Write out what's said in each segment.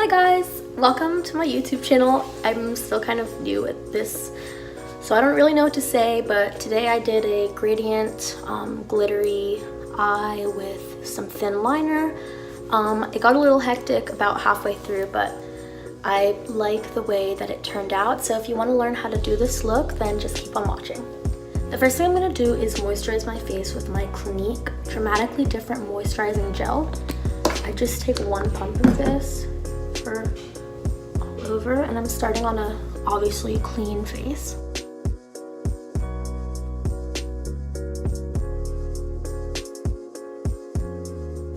Hi guys, welcome to my YouTube channel. I'm still kind of new at this, so I don't really know what to say, but today I did a gradient glittery eye with some thin liner. It got a little hectic about halfway through, but I like the way that it turned out. So if you want to learn how to do this look, then just keep on watching. The first thing I'm going to do is moisturize my face with my Clinique Dramatically Different Moisturizing Gel. I just take one pump of this for all over, and I'm starting on a obviously clean face.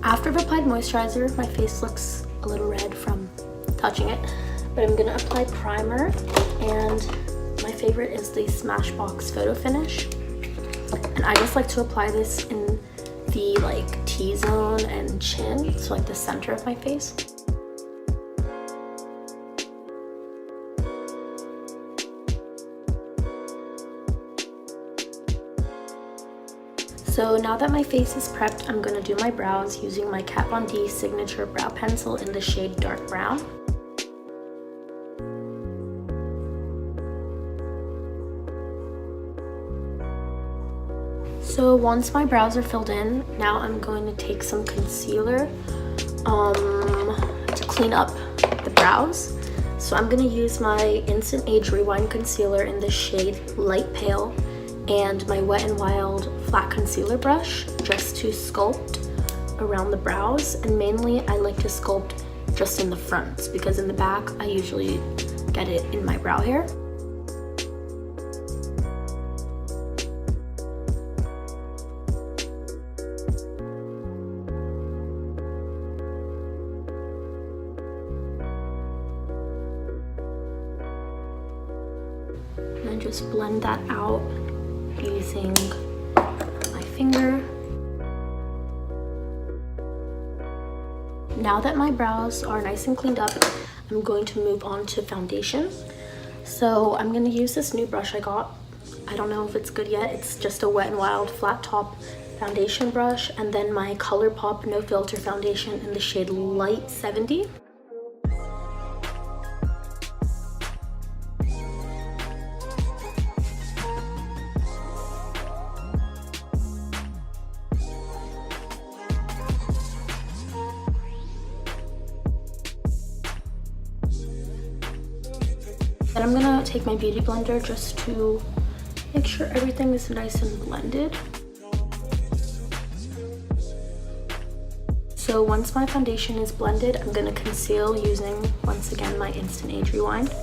After I've applied moisturizer, my face looks a little red from touching it, but I'm gonna apply primer, and my favorite is the Smashbox Photo Finish. And I just like to apply this in the T-zone and chin, so the center of my face. So now that my face is prepped, I'm gonna do my brows using my Kat Von D Signature Brow Pencil in the shade Dark Brown. So once my brows are filled in, now I'm going to take some concealer to clean up the brows. So I'm going to use my Instant Age Rewind Concealer in the shade Light Pale and my Wet n Wild flat concealer brush just to sculpt around the brows. And mainly I like to sculpt just in the fronts, because in the back I usually get it in my brow hair. And then just blend that out using my finger. Now that my brows are nice and cleaned up, I'm going to move on to foundation. So I'm going to use this new brush I got. I don't know if it's good yet. It's just a Wet n Wild flat top foundation brush, and then my ColourPop No Filter foundation in the shade Light 70. Then I'm gonna take my beauty blender just to make sure everything is nice and blended. So once my foundation is blended, I'm gonna conceal using, once again, my Instant Age Rewind.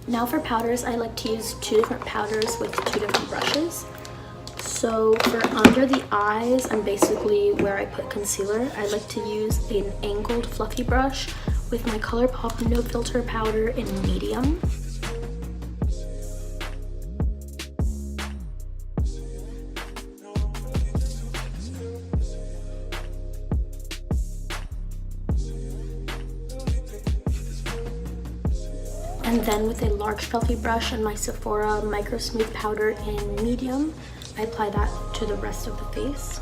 Now for powders, I like to use two different powders with two different brushes. So for under the eyes, and basically where I put concealer, I like to use an angled fluffy brush with my ColourPop No Filter powder in medium. And then with a large fluffy brush and my Sephora Micro Smooth powder in medium, I apply that to the rest of the face.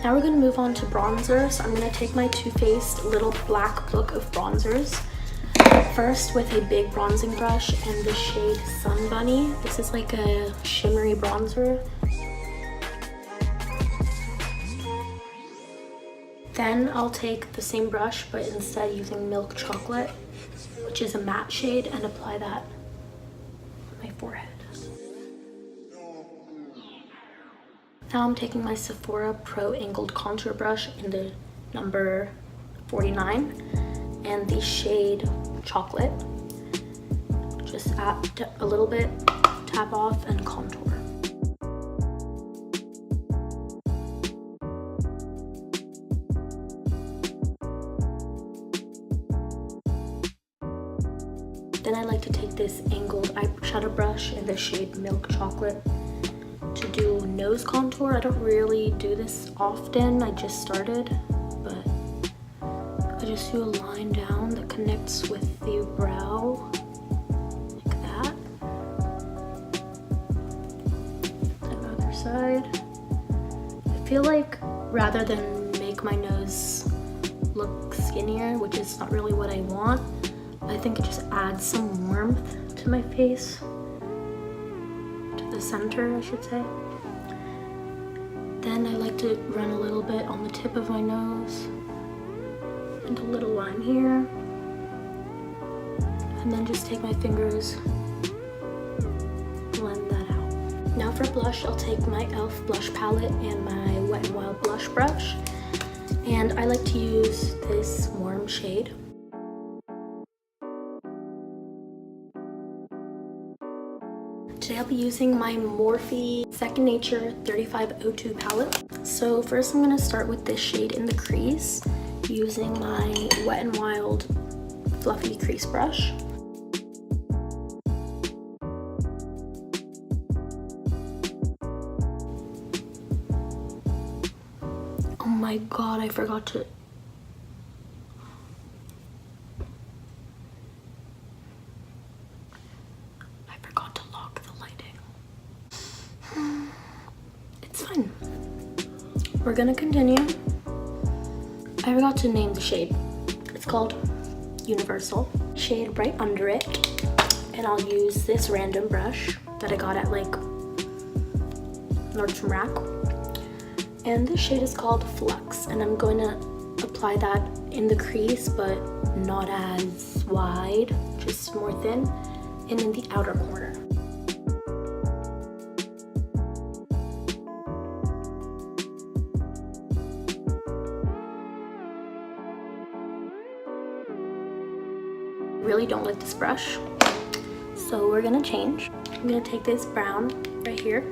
Now we're going to move on to bronzer. So I'm going to take my Too Faced Little Black Book of bronzers. First with a big bronzing brush in the shade Sun Bunny. This is like a shimmery bronzer. Then I'll take the same brush, but instead using Milk Chocolate, which is a matte shade, and apply that on my forehead. Now I'm taking my Sephora Pro Angled Contour Brush in the number 49 and the shade Chocolate. Just add a little bit, tap off, and contour. Then I like to take this angled eyeshadow brush in the shade Milk Chocolate to do nose contour. I don't really do this often, I just started, but I just do a line down that connects with the brow, like that. Then the other side. I feel like rather than make my nose look skinnier, which is not really what I want, I think it just adds some warmth to my face, to the center, I should say. Then I like to run a little bit on the tip of my nose and a little line here, and then just take my fingers, blend that out. Now for blush, I'll take my e.l.f. blush palette and my Wet n Wild blush brush, and I like to use this warm shade. Today I'll be using my Morphe Second Nature 3502 palette. So first I'm going to start with this shade in the crease using my Wet n Wild fluffy crease brush. Oh my god, I forgot to... We're gonna continue. I forgot to name the shade. It's called Universal. Shade right under it. And I'll use this random brush that I got at like Nordstrom Rack. And this shade is called Flux. And I'm going to apply that in the crease, but not as wide, just more thin, and in the outer corner. Really don't like this brush, so we're gonna change. I'm gonna take this brown right here.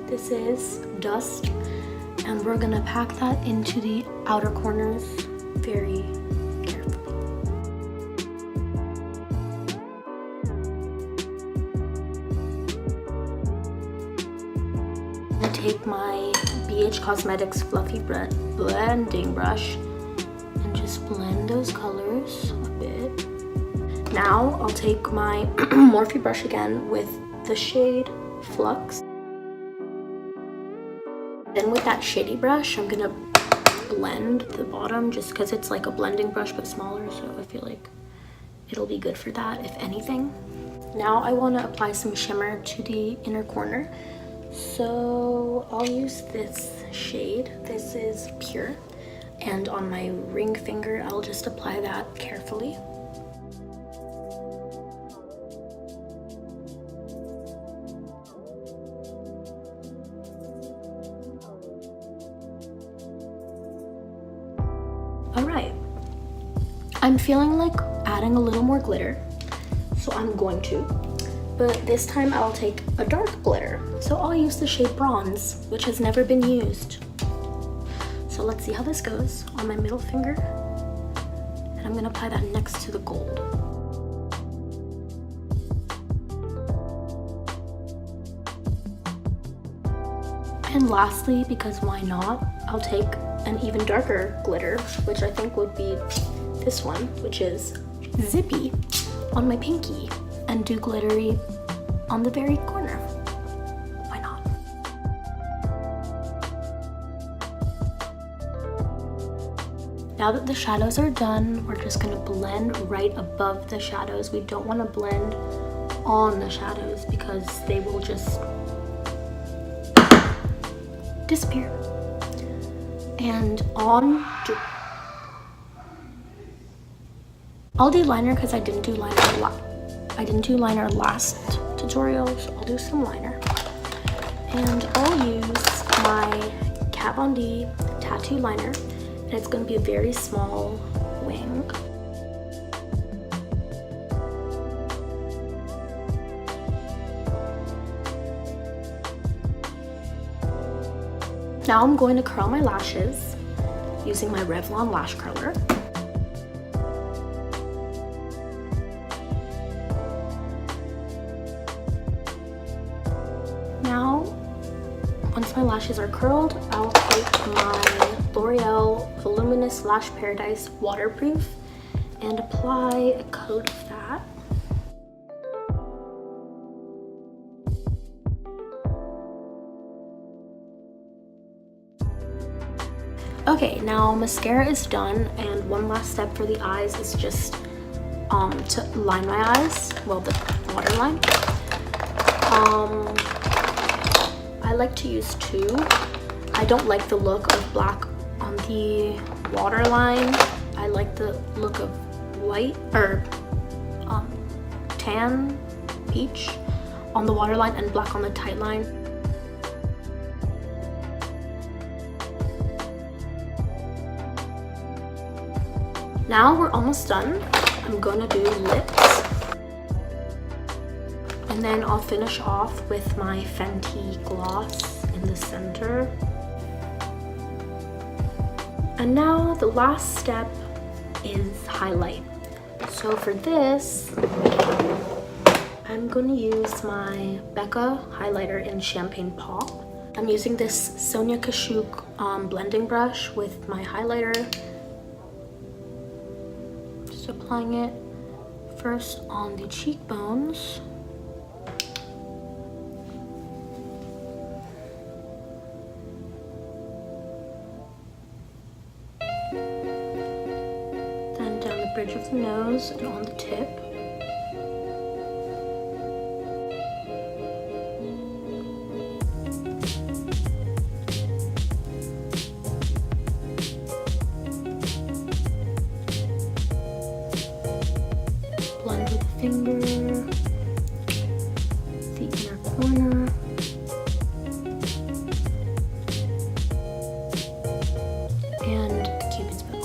This is Dust, and we're gonna pack that into the outer corners very carefully. I'm gonna take my BH Cosmetics fluffy blending brush and just blend those colors a bit. Now I'll take my Morphe brush again with the shade Flux. Then with that shady brush, I'm gonna blend the bottom just because it's like a blending brush but smaller, so I feel like it'll be good for that, if anything. Now I want to apply some shimmer to the inner corner. So I'll use this shade. This is Pure. And on my ring finger, I'll just apply that carefully. Alright, I'm feeling like adding a little more glitter, so I'm going to, but this time I'll take a dark glitter. So I'll use the shade Bronze, which has never been used. So let's see how this goes on my middle finger, and I'm gonna apply that next to the gold. And lastly, because why not, I'll take an even darker glitter, which I think would be this one, which is Zippy, on my pinky, and do glittery on the very corner. Why not? Now that the shadows are done, we're just gonna blend right above the shadows. We don't want to blend on the shadows because they will just disappear. And I'll do liner because I didn't do liner last tutorial, so I'll do some liner. And I'll use my Kat Von D tattoo liner, and it's going to be a very small wing. Now I'm going to curl my lashes using my Revlon lash curler. Once my lashes are curled, I'll take my L'Oreal Voluminous Lash Paradise Waterproof and apply a coat of that. Okay, now mascara is done, and one last step for the eyes is just to line my eyes, well, the waterline. I like to use two. I don't like the look of black on the waterline. I like the look of white or tan, peach on the waterline and black on the tight line. Now we're almost done. I'm gonna do lips. And then I'll finish off with my Fenty gloss in the center. And now the last step is highlight. So for this, I'm gonna use my Becca highlighter in Champagne Pop. I'm using this Sonia Kashuk blending brush with my highlighter. Just applying it first on the cheekbones. Then down the bridge of the nose and on the tip. Blend with the finger, the inner corner. And Cupid's bow.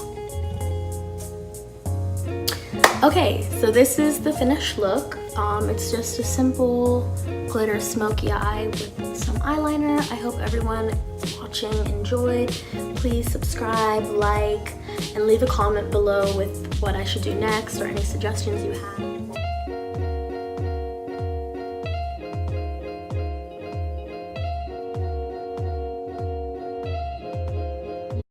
Okay, so this is the finished look. It's just a simple glitter smoky eye with some eyeliner. I hope everyone watching enjoyed. Please subscribe, like, and leave a comment below with what I should do next or any suggestions you have.